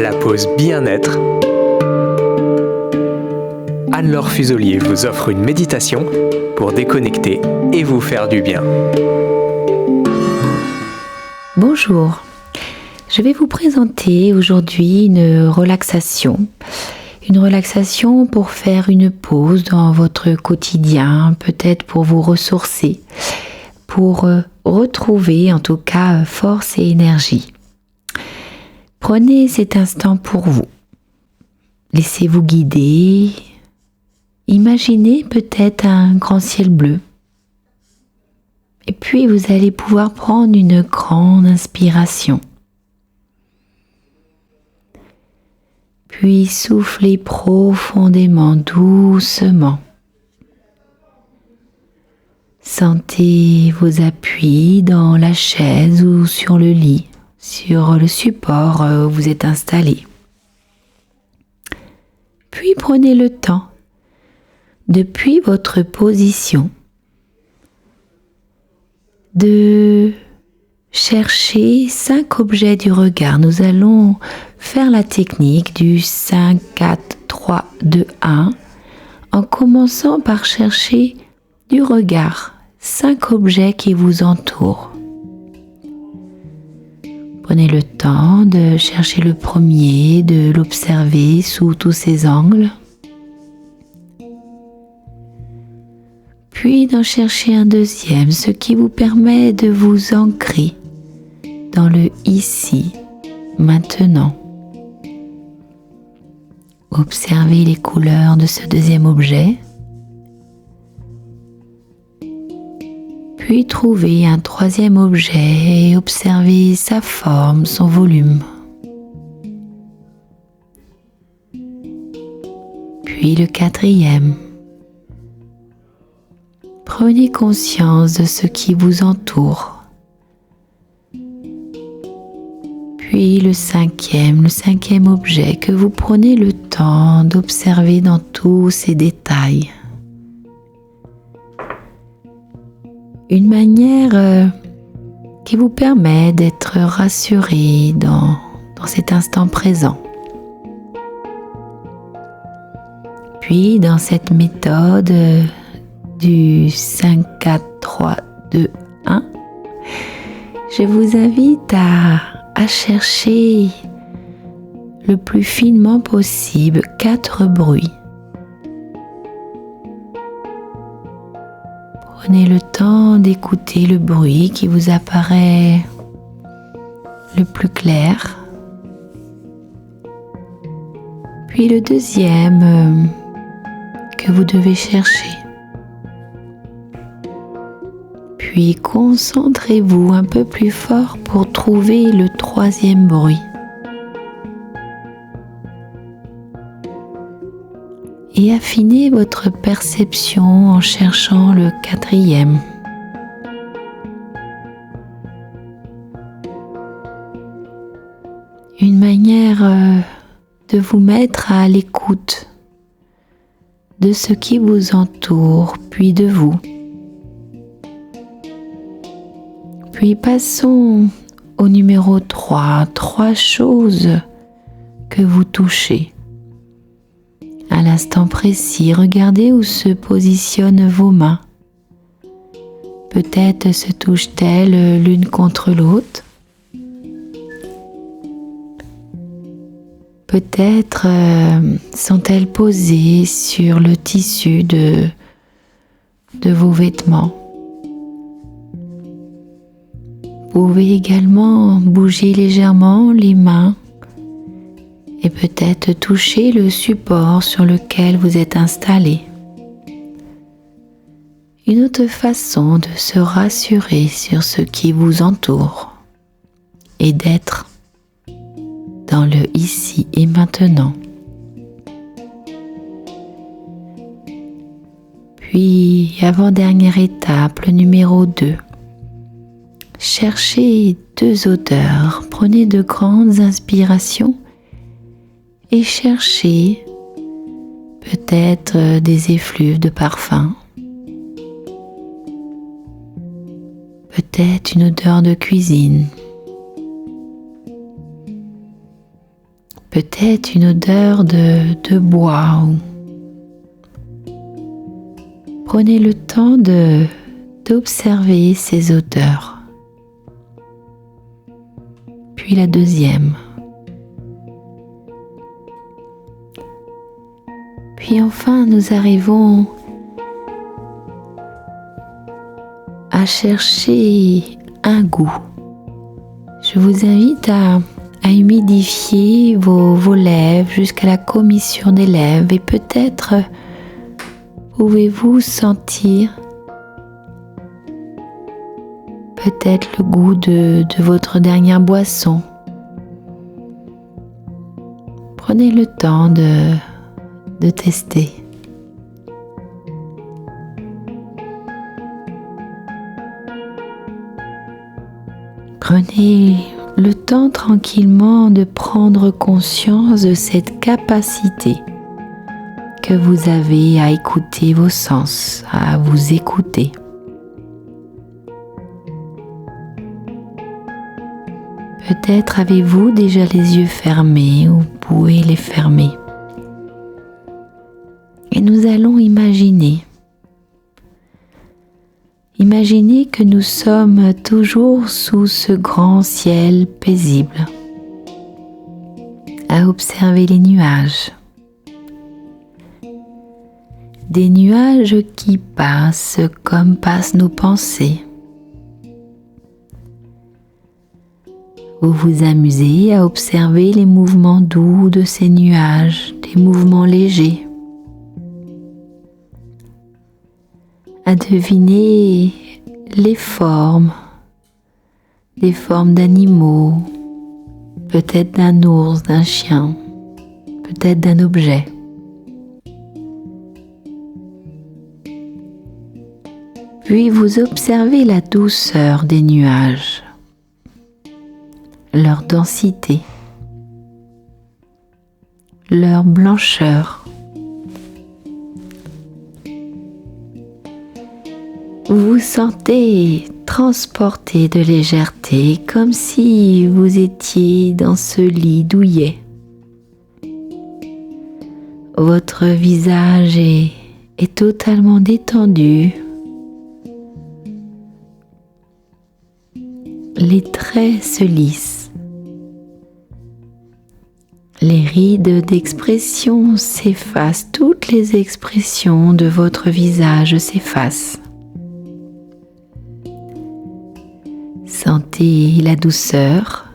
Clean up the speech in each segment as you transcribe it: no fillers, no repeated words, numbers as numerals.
la pause bien-être. Anne-Laure Fusolier vous offre une méditation pour déconnecter et vous faire du bien. Bonjour, je vais vous présenter aujourd'hui une relaxation pour faire une pause dans votre quotidien, peut-être pour vous ressourcer, pour retrouver en tout cas force et énergie. Prenez cet instant pour vous. Laissez-vous guider. Imaginez peut-être un grand ciel bleu. Et puis vous allez pouvoir prendre une grande inspiration. Puis soufflez profondément, doucement. Sentez vos appuis dans la chaise ou sur le lit, sur le support où vous êtes installé. Puis prenez le temps, depuis votre position, de chercher 5 objets du regard. Nous allons faire la technique du 5, 4, 3, 2, 1 en commençant par chercher du regard 5 objets qui vous entourent. Prenez le temps de chercher le premier, de l'observer sous tous ses angles. Puis d'en chercher un deuxième, ce qui vous permet de vous ancrer dans le ici, maintenant. Observez les couleurs de ce deuxième objet. Puis trouvez un troisième objet et observez sa forme, son volume. Puis le quatrième. Prenez conscience de ce qui vous entoure. Puis le cinquième objet que vous prenez le temps d'observer dans tous ses détails. Une manière qui vous permet d'être rassuré dans cet instant présent. Puis dans cette méthode du 5, 4, 3, 2, 1, je vous invite à chercher le plus finement possible 4 bruits. Prenez le temps d'écouter le bruit qui vous apparaît le plus clair. Puis le deuxième que vous devez chercher. Puis concentrez-vous un peu plus fort pour trouver le troisième bruit. Et affinez votre perception en cherchant le quatrième. Une manière de vous mettre à l'écoute de ce qui vous entoure, puis de vous. Puis passons au numéro 3, 3 choses que vous touchez. À l'instant précis, regardez où se positionnent vos mains. Peut-être se touchent-elles l'une contre l'autre. Peut-être sont-elles posées sur le tissu de vos vêtements. Vous pouvez également bouger légèrement les mains et peut-être toucher le support sur lequel vous êtes installé. Une autre façon de se rassurer sur ce qui vous entoure et d'être dans le ici et maintenant. Puis, avant-dernière étape, le numéro 2. Cherchez 2 odeurs. Prenez de grandes inspirations et cherchez peut-être des effluves de parfum. Peut-être une odeur de cuisine. peut-être une odeur de bois. Prenez le temps d'observer ces odeurs. Puis la deuxième. Puis enfin, nous arrivons à chercher un goût. Je vous invite à humidifier vos lèvres jusqu'à la commissure des lèvres et peut-être pouvez-vous sentir peut-être le goût de votre dernière boisson. Prenez le temps de tester. Prenez le temps tranquillement de prendre conscience de cette capacité que vous avez à écouter vos sens, à vous écouter. Peut-être avez-vous déjà les yeux fermés ou vous pouvez les fermer. Et nous allons imaginer que nous sommes toujours sous ce grand ciel paisible, à observer les nuages. Des nuages qui passent comme passent nos pensées. Vous vous amusez à observer les mouvements doux de ces nuages, des mouvements légers. À deviner les formes, des formes d'animaux, peut-être d'un ours, d'un chien, peut-être d'un objet. Puis vous observez la douceur des nuages, leur densité, leur blancheur. Vous vous sentez transporté de légèreté, comme si vous étiez dans ce lit douillet. Votre visage est totalement détendu. Les traits se lissent. Les rides d'expression s'effacent. Toutes les expressions de votre visage s'effacent. Sentez la douceur,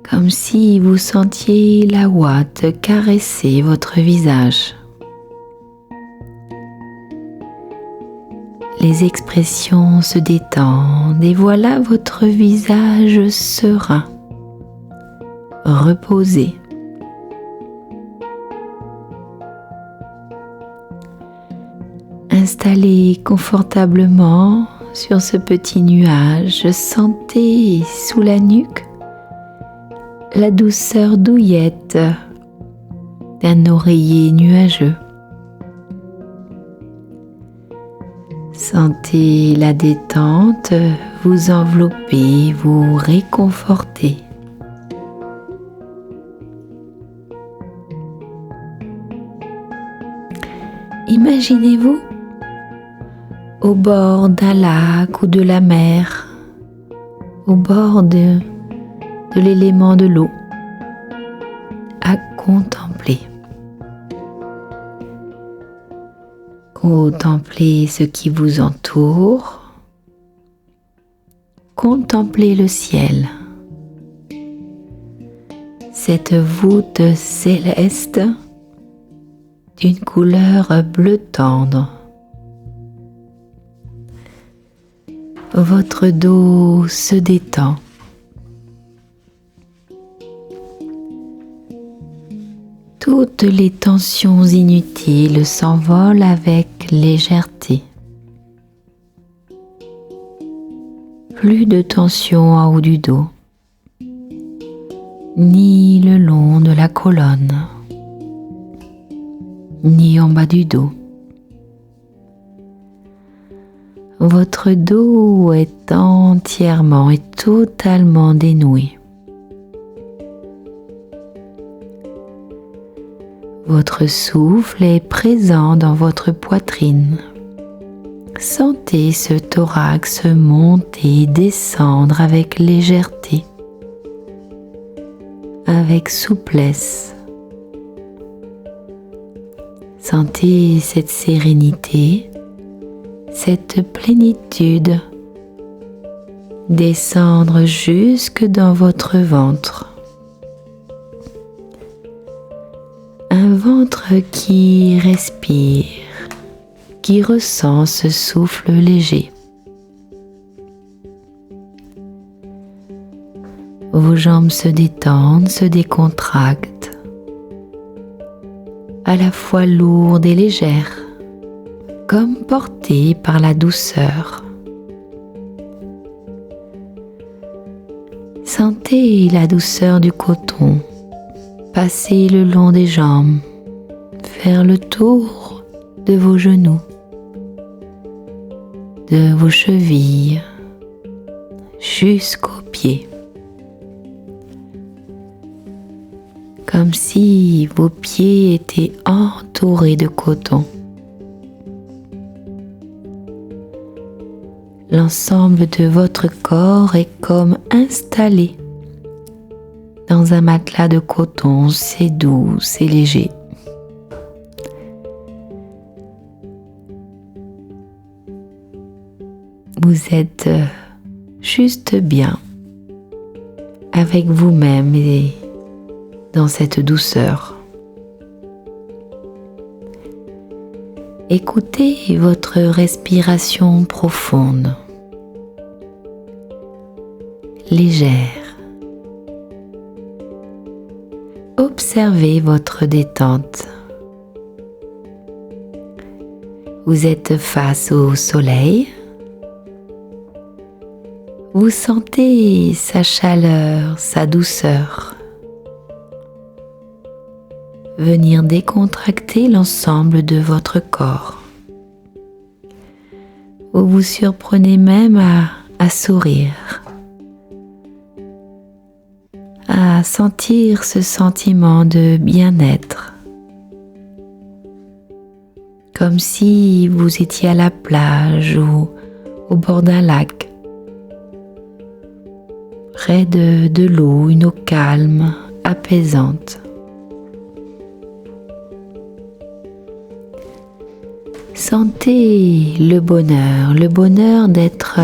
comme si vous sentiez la ouate caresser votre visage. Les expressions se détendent et voilà votre visage serein, reposé. Installé confortablement sur ce petit nuage, sentez sous la nuque la douceur douillette d'un oreiller nuageux. Sentez la détente vous envelopper, vous réconforter. Imaginez-vous au bord d'un lac ou de la mer, au bord de l'élément de l'eau, à contempler. Contemplez ce qui vous entoure, contemplez le ciel, cette voûte céleste d'une couleur bleu tendre. Votre dos se détend. Toutes les tensions inutiles s'envolent avec légèreté. Plus de tension en haut du dos, ni le long de la colonne, ni en bas du dos. Votre dos est entièrement et totalement dénoué. Votre souffle est présent dans votre poitrine. Sentez ce thorax monter et descendre avec légèreté, avec souplesse. Sentez cette sérénité, cette plénitude descendre jusque dans votre ventre. Un ventre qui respire, qui ressent ce souffle léger. Vos jambes se détendent, se décontractent, à la fois lourdes et légères, comme portées par la douceur. Sentez la douceur du coton passer le long des jambes, faire le tour de vos genoux, de vos chevilles jusqu'aux pieds. Comme si vos pieds étaient entourés de coton. L'ensemble de votre corps est comme installé dans un matelas de coton, c'est doux, c'est léger. Vous êtes juste bien avec vous-même et dans cette douceur. Écoutez votre respiration profonde, légère. Observez votre détente. Vous êtes face au soleil. Vous sentez sa chaleur, sa douceur venir décontracter l'ensemble de votre corps. Vous vous surprenez même à sourire, à sentir ce sentiment de bien-être, comme si vous étiez à la plage ou au bord d'un lac, près de l'eau, une eau calme, apaisante. Sentez le bonheur d'être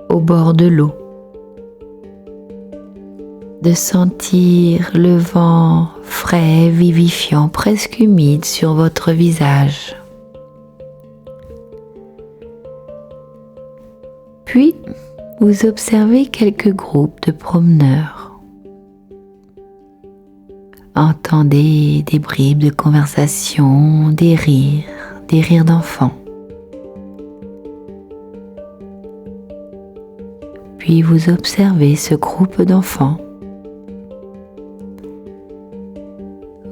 au bord de l'eau, de sentir le vent frais, vivifiant, presque humide sur votre visage. Puis, vous observez quelques groupes de promeneurs. Entendez des bribes de conversation, des rires d'enfants. Puis vous observez ce groupe d'enfants.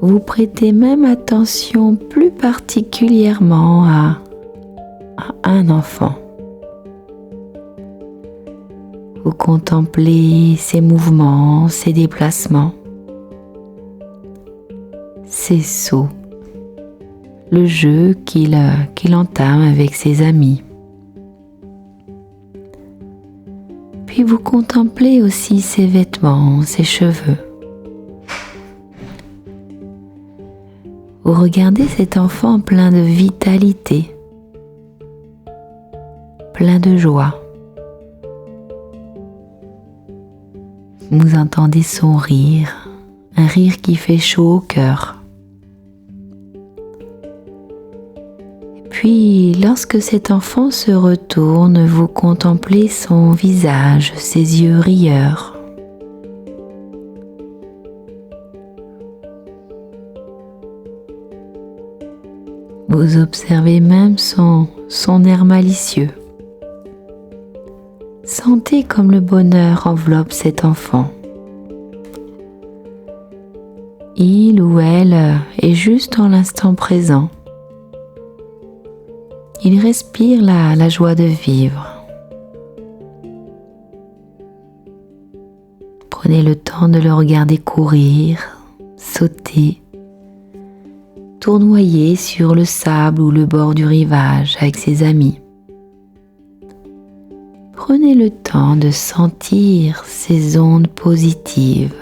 Vous prêtez même attention plus particulièrement à un enfant. Vous contemplez ses mouvements, ses déplacements, ses sauts, le jeu qu'il entame avec ses amis. Puis vous contemplez aussi ses vêtements, ses cheveux. Vous regardez cet enfant plein de vitalité, plein de joie. Vous entendez son rire, un rire qui fait chaud au cœur. Puis, lorsque cet enfant se retourne, vous contemplez son visage, ses yeux rieurs. Vous observez même son air malicieux. Sentez comme le bonheur enveloppe cet enfant. Il ou elle est juste dans l'instant présent. Il respire la joie de vivre. Prenez le temps de le regarder courir, sauter, tournoyer sur le sable ou le bord du rivage avec ses amis. Prenez le temps de sentir ces ondes positives.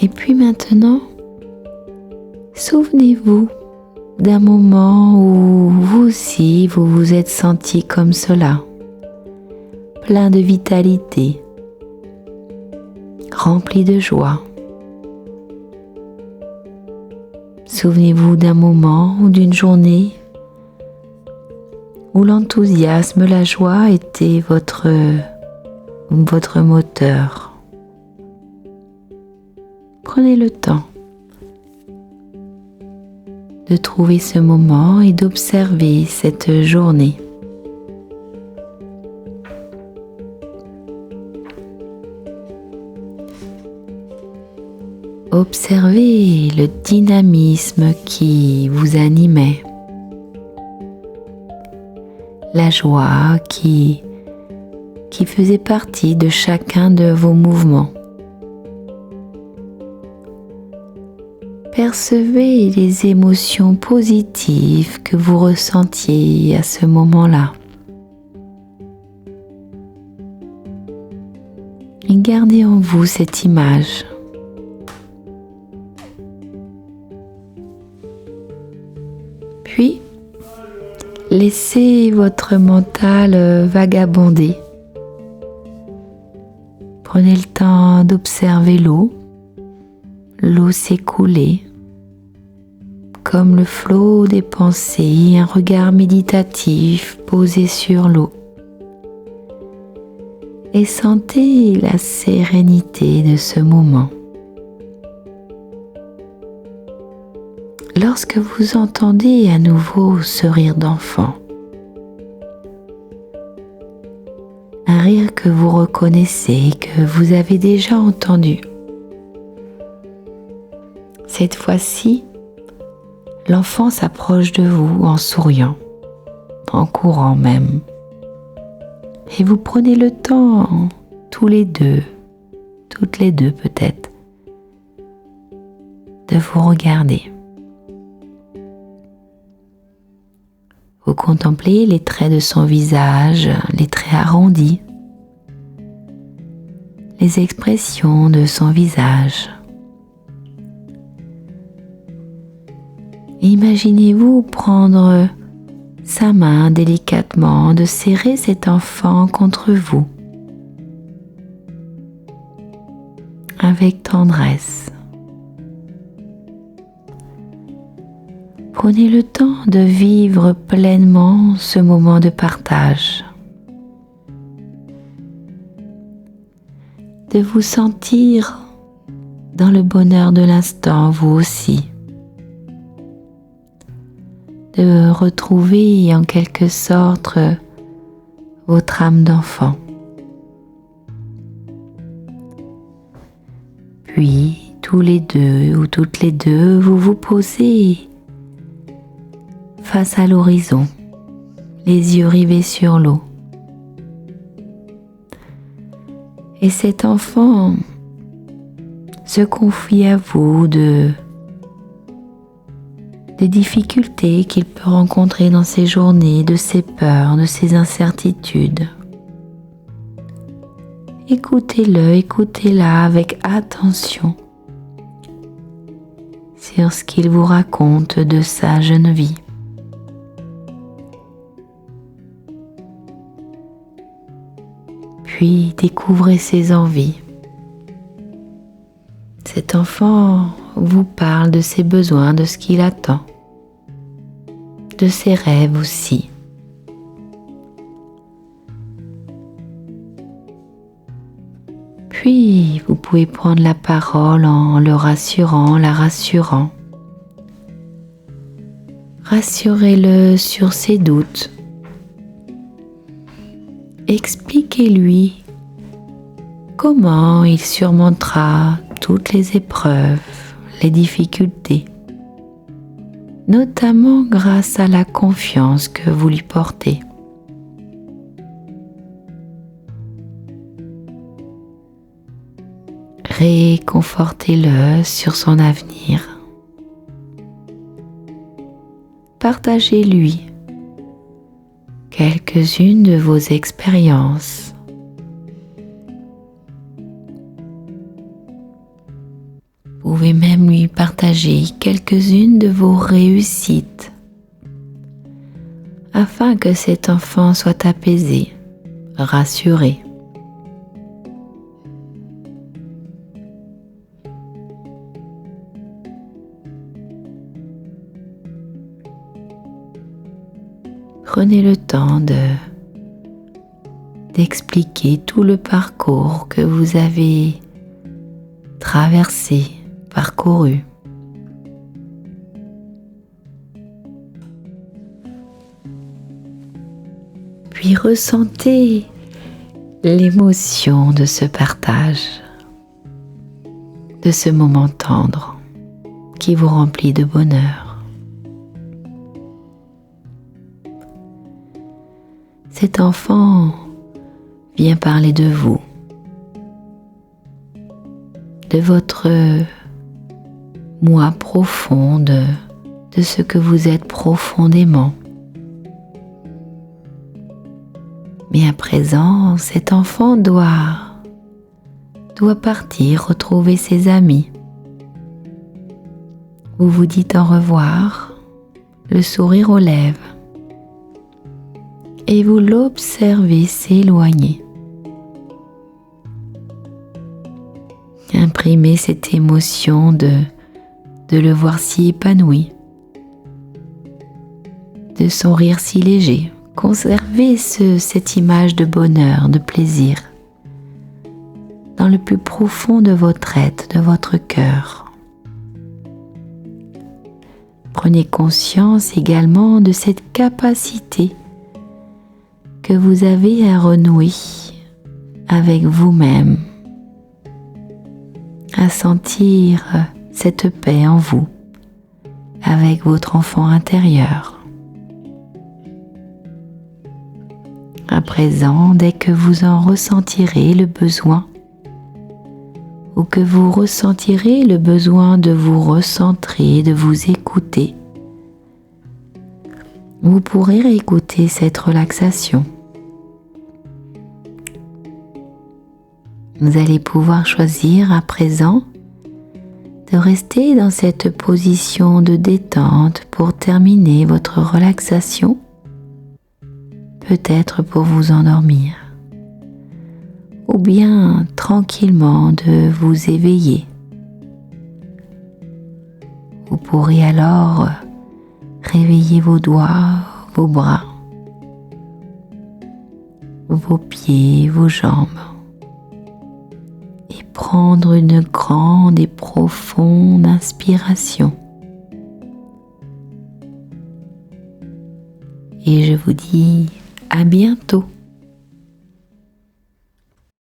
Et puis maintenant, souvenez-vous d'un moment où vous aussi vous vous êtes senti comme cela, plein de vitalité, rempli de joie. Souvenez-vous d'un moment ou d'une journée où l'enthousiasme, la joie était votre moteur. Prenez le temps de trouver ce moment et d'observer cette journée. Observez le dynamisme qui vous animait, la joie qui faisait partie de chacun de vos mouvements. Percevez les émotions positives que vous ressentiez à ce moment-là. Et gardez en vous cette image. Puis, laissez votre mental vagabonder. Prenez le temps d'observer l'eau s'écouler, comme le flot des pensées, un regard méditatif posé sur l'eau. Et sentez la sérénité de ce moment. Lorsque vous entendez à nouveau ce rire d'enfant, un rire que vous reconnaissez, que vous avez déjà entendu, cette fois-ci, l'enfant s'approche de vous en souriant, en courant même. Et vous prenez le temps, tous les deux, toutes les deux peut-être, de vous regarder. Vous contemplez les traits de son visage, les traits arrondis, les expressions de son visage. Imaginez-vous prendre sa main délicatement, de serrer cet enfant contre vous, avec tendresse. Prenez le temps de vivre pleinement ce moment de partage, de vous sentir dans le bonheur de l'instant, vous aussi. De retrouver en quelque sorte votre âme d'enfant. Puis, tous les deux ou toutes les deux, vous vous posez face à l'horizon, les yeux rivés sur l'eau. Et cet enfant se confie à vous des difficultés qu'il peut rencontrer dans ses journées, de ses peurs, de ses incertitudes. Écoutez-le, écoutez-la avec attention sur ce qu'il vous raconte de sa jeune vie. Puis découvrez ses envies. Cet enfant vous parle de ses besoins, de ce qu'il attend, de ses rêves aussi. Puis vous pouvez prendre la parole en le rassurant, la rassurant. Rassurez-le sur ses doutes. Expliquez-lui comment il surmontera toutes les épreuves, les difficultés, notamment grâce à la confiance que vous lui portez. Réconfortez-le sur son avenir. Partagez-lui quelques-unes de vos expériences. Vous pouvez même lui partager quelques-unes de vos réussites afin que cet enfant soit apaisé, rassuré. Prenez le temps d'expliquer tout le parcours que vous avez traversé, parcouru. Puis ressentez l'émotion de ce partage, de ce moment tendre qui vous remplit de bonheur. Cet enfant vient parler de vous, de votre moi profond, de ce que vous êtes profondément. Mais à présent, cet enfant doit partir retrouver ses amis. Vous vous dites au revoir, le sourire aux lèvres, et vous l'observez s'éloigner. Imprimez cette émotion de le voir si épanoui, de son rire si léger. Conservez cette image de bonheur, de plaisir, dans le plus profond de votre être, de votre cœur. Prenez conscience également de cette capacité que vous avez à renouer avec vous-même, à sentir cette paix en vous, avec votre enfant intérieur. À présent, dès que vous en ressentirez le besoin, ou que vous ressentirez le besoin de vous recentrer, de vous écouter, vous pourrez réécouter cette relaxation. Vous allez pouvoir choisir à présent de rester dans cette position de détente pour terminer votre relaxation, peut-être pour vous endormir, ou bien tranquillement de vous éveiller. Vous pourrez alors réveiller vos doigts, vos bras, vos pieds, vos jambes, et prendre une grande et profonde inspiration. Et je vous dis à bientôt.